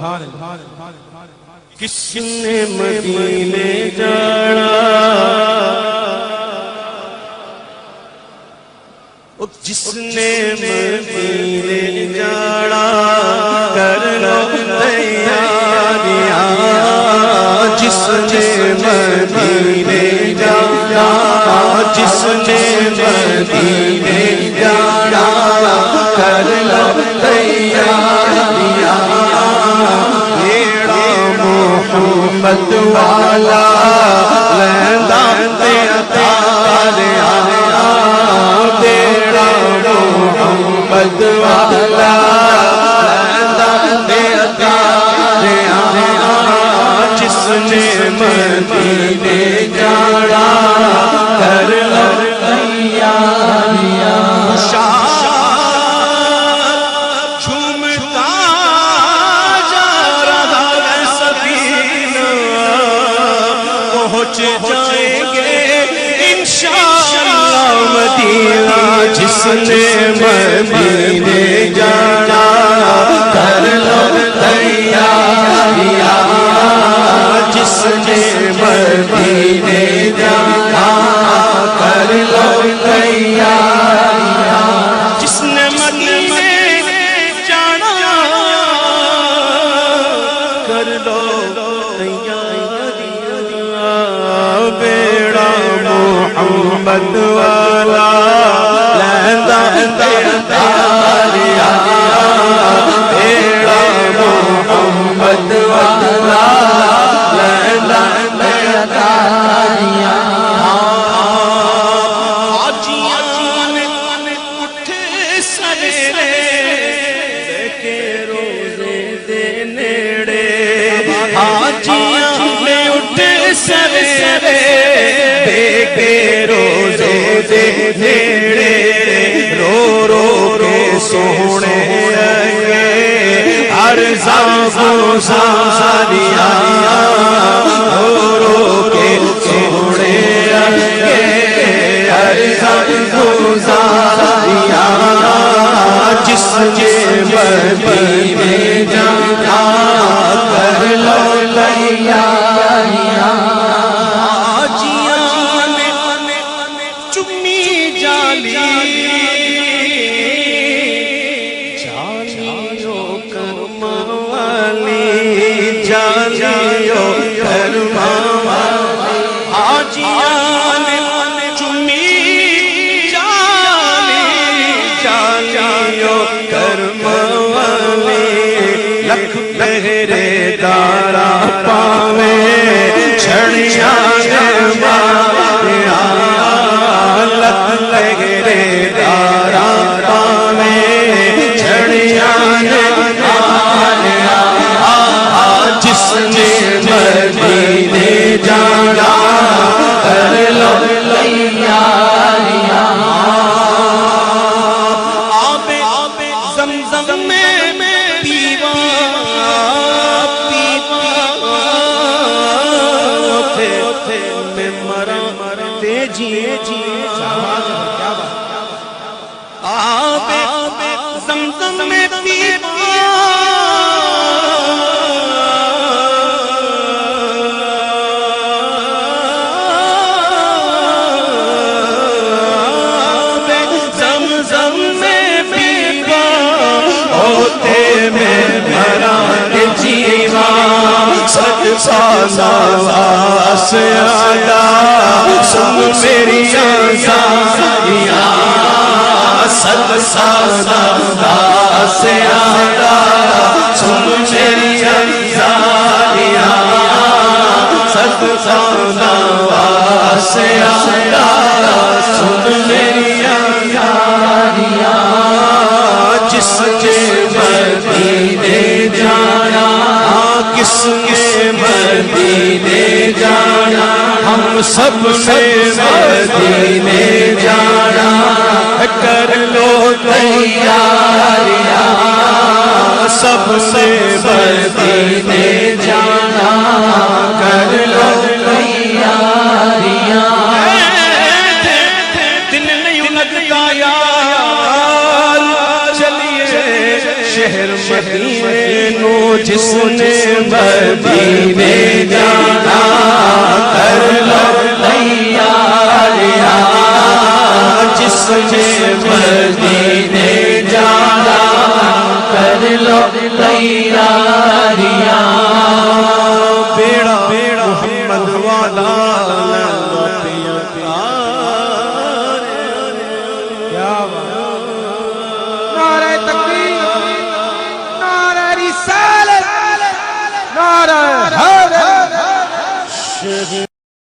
کس نے مدینے جانا جس نے مدینے جانا کر لو تیاریاں جس نے مدینے جانا جس نے مدینے جانا کر لو تیاریاں محمد والا لہنگا تیاریاں تیرا محمد والا لہنگا تیاریاں جس نے مدینے جانا کر لو تیاریاں جائیں گے انشاءاللہ مدینہ جس نے مدینے جانا کر لو تیاریاں جس نے مدینے جانا کر لو تیاریاں جس نے مدینے جانا کر لو بیڑا محمد والا لہنگا تیاریاں بیڑا محمد والا لہنگا تیاریاں حاجیان اٹھے سویرے کے روزے دے نیڑے حاجیان اٹھے سویرے کے روزے دے نیڑے رو رو کے سونے لگے عرضاں گزاریاں رو رو کے سونے لگے عرضاں گزاریاں جس نے مدینے جانا کر لو تیاریاں جالیو کرم والی حاجیان چمی جالیو کرم والی لکھ پہرے دارا پاوے چھڑیاں ماریاں لکھ پہرے دارا پاوے چھڑیاں جس نے مدینے جانا کر لو تیاریاں آب زمزم میں پیوا تھے میں مرتے جیے آب زمزم میں پیوا سانا واسے آیا سن میری آزادیاں ست سانا واسے آیا سن میری آزادیاں ست سانا واسے آیا سن میری آزادیاں جس نے مدینے جانا کس نے مدینے جانا ہم سب نے مدینے جانا کر لو تیاریاں سب نے مدینے جانا کر لو تیاریاں دل نہیں لگتا یار چلیے شہر مدینے نو جس نے مدینے جانا کر لو تیاریاں جس نے مدینے جانا کر لو تیاریاں بیڑا محمد والا نعرہ تکبیر، نعرہ رسالت، نعرہ